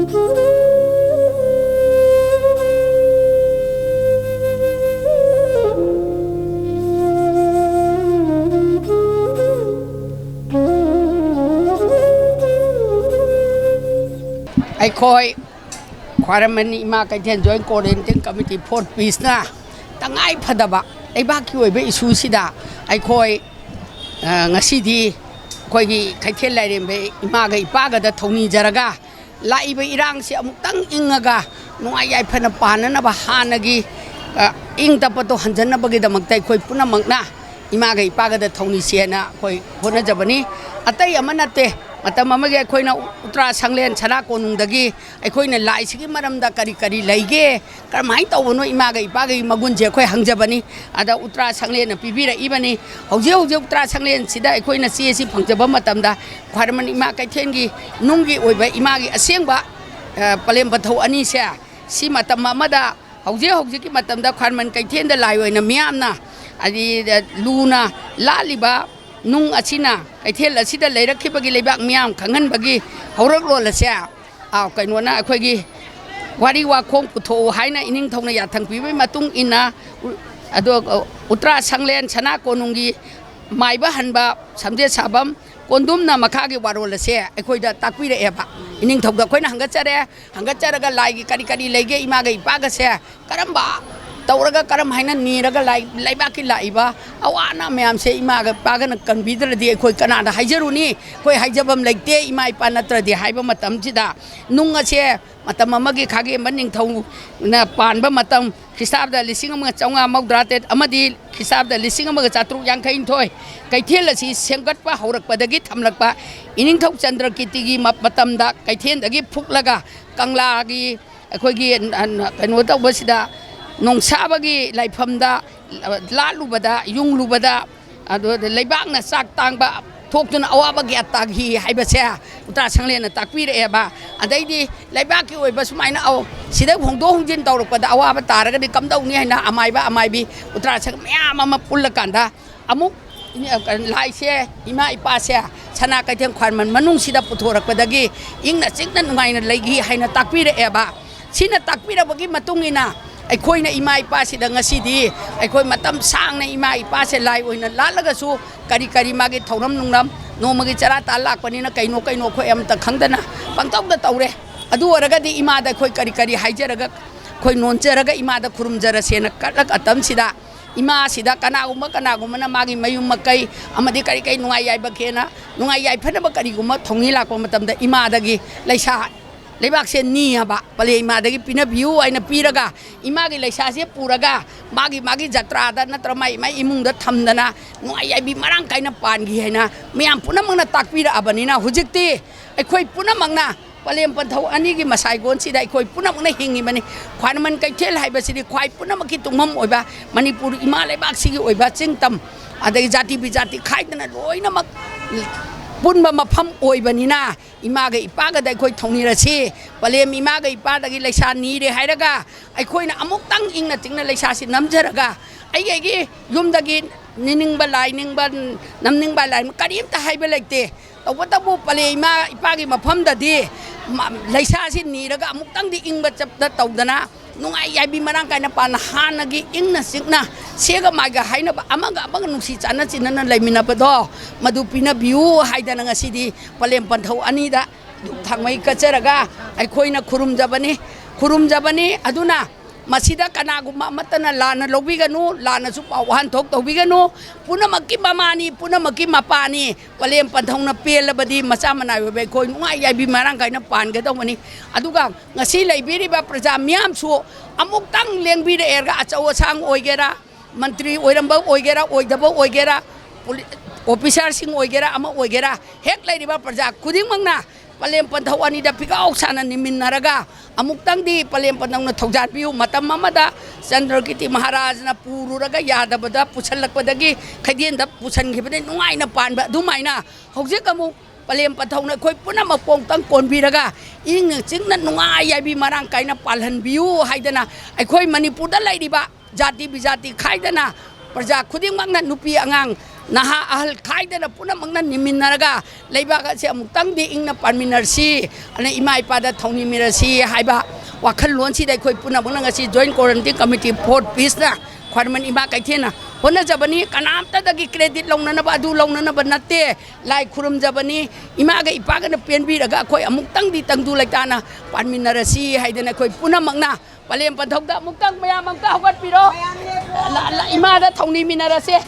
ไอ้คอยความมันนี่มากันเช่นจอยโกเรนต์คอมมิตี้โพสต์ปีสนะตั้งไอ้พัดบะไอ้บ้าคิวไอ้เบอิชูสิดาไอ้คอยงาซีดีคอยกี่ใครเช่นไรเรื่องเบอิมากันอีป้ากันจะทงนี้จระกะไล่ไปอิรังเสียมุตั้งอิงกะนุ่งไอ้ใหญ่พันปานนั้นบะฮานะกีอิงตะปะตัวหันจันนะบะกีดมักไตคอยปุ่นมักนะอิมากันอีป้ากันจะทงนี้เสียนะคอยพูดนะจับนี้อัตยามันนัตเตแต่มาเมื่อกี้คุยนะอุตราสังเลนชนะคนนุ่งดกี้ไอ้คุยเนี่ยไล่สิ่งมาดำดักการีไล่เก้ก็ไม่ตัวนู้นอีมากับอีป้ากับอีมากุนเจ้าคุยหังจับนี้อาจจะอุตราสังเลนปีบีระอีบันนี้เขาเจ้าอุตราสังเลนสิได้ไอ้คุยน่ะซีซีพังจับมาตำดาความมันอีมากับเทียนกี้นุ่งกี้โอ้ยไปอีมากี้เสียงบะเปลี่ยนประตูอันนี้เสียสิมาตำมาดาเขาเจ้ากี้มาตำดาความมันกับเทียนได้ไล่ไว้นะเมียมนะอันนี้ลูน่าลาลิบะนุ่งอาชินาไอเทลอาชิดเลยรักขี้บกิเลยบักมีามขังเงินบกิเขารักโลละเสียเอาไก่นวลนะคุยกี้วารีว่าคงปุถุหายนะอินิงทงในยาทั้งปีไม่มาตุ้งอินนะตัวอุตราสังเลนชนะโกนุงกีไม่บ้าหันบะสำเร็จสาบัมคนดุมนะมาข้ากีวารุละเสียไอคุยจะตักวิเดะบะอินิงทงกับคุยนะหังกัจเจระกันไล่กันเลยกี้มากีปากเสียกระบะตัวเราก็กระมายนั่นนี่เราก็ไล่บ้ากินไล่บ้าเอาอันนั้นไม่ยอมเสียอีมาก็ปากันกันบิดระดีคุยกันอะไรหายจรุนี่คุยหายจบัมเล็กเตะอีมาอีปานัตระดีหายบ้ามาตั้มจิตานุ่งเสียมาตั้มมาเมื่อกี้ข้ากี้มันยังทงน่ะปานบ้ามาตั้มคริสตาบเดลิสิงห์มันจ้องอามาดราเตอมาดีคริสตาบเดลิสิงห์มันก็จัตุยังใครอินทอยไก่เทียนละสิเสียงกัดป้าหัวรักป้าดกิทำรักป้าอินิงทงจันทร์กิติกีมาตั้มดาไก่เทียนดกิฟุกละกะกังลากีคุยกี้เป็นวัตถุบสิดานงชาบกีไล่พมดาลาลูบดายุงลูบดาไล่บ้างนะสักตังบะทุกจนเอาบกีตักฮีให้บเสียอุตราสังเลนตักปีเรบะอันใดดีไล่บ้ากี่วันบสมัยนะเอาสิได้หงโดหงจินตอรุปดาเอาบตาระกันดีกำดาวนี่ให้นะอามายบะอามายบีอุตราสังไม่มาปุลละกันดาอามุกไล่เสียอิมาอิปาเสียชนะกันเทียงควันมันนุ่งสิดาปุถุรักปดกีอิงนะสิ่งนั้นไงนะไล่กีให้นะตักปีเรบะสินะตักปีเรบกีมาตุงินะไอ้คุยในอีมาอีป้าสิดังสิดีไอ้คุยมาตั้มสร้างในอีมาอีป้าเสไลโอ้ยนั่นล้านแล้วก็สู้การีมากิเท่าน้ำนุ่งน้ำโนมากิจาราตาลักวันนี้นะไก่โนคุยเอ็มตะขังเดนะบางต้องก็เต่าเลยอดูอะไรก็ดีอีมาได้คุยการีหายเจระก็คุยนนเจระก็อีมาได้คุรุมเจระเสนกัดแล้วก็ตั้มสิดาอีมาสิดากันอากุมนะมากิมายุมาไก่อามาดีการีนุ่งไอ้ใหญ่บักเขนะนุ่งไอ้ใหญ่เพื่อนบักการีกุมทงนี้ลักว่ามาตั้มได้อีมาได้กี่เลยชาเลยบักเซนนี่ฮะบะพอเลยมาได้กี่ปีน่ะบิวไอ้น่ะปีระกะอีมากี่เลยชาเสียปูระกะมากี่จัตราดันน่ะตระไม่อิมุงดัดทำดันนะนุ่งไอ้ใหญ่บีมารังไก่น่ะปานกี่ให้นะไม่ยามปุ่นน่ะมังน่ะตักปีระอับนี่นะหุจิกตีไอ้คุยปุ่นน่ะมังนะพอเลยปันเท่าอันนี้กี่มาใส่ก้นสิได้คุยปุ่นน่ะมังน่ะหิงนี่มันนี่ควายมันไก่เชลให้บะสิได้ควายปุ่นน่ะมังกี่ตุ่มมั่มโอยบะมันนี่ปูอีมาเลยบักสิกี่โอยบะจึงตั้มอะไรจาติบิจาติขายนั่นน่ะโอยน่ะมักปุ่นมาพัมโอยบันนี้นะอีมากับอีป้าก็ได้คุยทงนี้ละสิพอเลยอีมากับอีป้าตะกี้เลยชานี้ได้ให้ละกะไอ้คุยนะอมุกตั้งอิงนะจึงนะเลยชาสิน้ำเจระกะไอ้กี่ยุมตะกี้นึ่งบาลายนึ่งบาน้ำนึ่งบาลายมันกระดิ่งตะให้ไปเลยเตะแต่ว่าตะบูพอเลยอีมาอีป้ากี่มาพัมตะดีเลยชาสินี้ละกะอมุกตั้งดีอิงบัดจับตะเต่าดนะนุ่งไอ้ใหญ่บีมาร่างกายนะปานหานะกี่อิงนะสิกนะเสียก็มาก็ให้นะอามันก็นุ่งสิจันนะสินั่นเลยมินาปดอมาดูปีนะบิวให้ได้นะงสิดีพอเลี้ยงปันเท่าอันนี้ดะทางไม่กระเจระกะไอ้คุยนะคุรุมจับนี่อดูนะมาสิดากันอากุมามัตนะลานะลบิกันนูลานะสุปาวันทกตบิกันนูปุณมากิมามานี่ปุณมากิมาปานี่พอเลี้ยงปันเท่านะเปียละบดีมาซ้ำมันายไปคุยนุ่งไอ้ใหญ่บีมาร่างกายนะปานก็ต้องวันนี้อดูกันงสิเลยบีริบะประจำมีามชัวอามุกตั้งเลี้ยงบีเดอร์กะอาจจะว่าช่างโอยเกระมันตรีโอยรำบ่โอยเกระโอยดับโอยเกระออฟิเซอร์สิงโอยเกระอามาโอยเกระเฮกเลยริบะประจำคุดิ้งมังนะพอเลี้ยงปันเท่าอันนี้ดับพิกาออกสันนิมินนาระกะอามุกตั้งดีพอเลี้ยงปันเท่านะทุกจานพิวมาตั้มมาดาจันทรกิติมหาราชนะปูรุระกะยาดับดาพุชันลักปดกี้ขยี้ดับพุชันขี้ปนนุ่งไอ้นะปานแบบดูไหมนะหกสิบกมุกพอเลี้ยงปันเท่านะคุยปุ่นมาปงตั้งโกนบีระกะอิงจึงนั้นนุ่งไอ้ใหญ่บีมาร่างกายนะปาลันบิวให้ดนะไอ้คุยมันนี่พูดอะไรดีบะจาติบิจาติใครดนะประชาคุดิ้งมังนั้นนุปีอ่าง naha ahal khaidana punamangna niminaraga leibaga se amuktang di ingna parminarsi ana ima ipada thongni mirasi haiba wakhal lonsi dai khoi punamangna ngasi joint quarantine committee 4th piece na khwarman ima kaithena hona jabani kanamta dagi credit longnana ba adu longnana ba natte lai khurum jabani ima ga ipaga na penbi raga khoi amuktang di tangdu laitana parminarasi haidana khoi punamangna palem panthok da amuktang mayam amka hogat piro ima da thongni minarase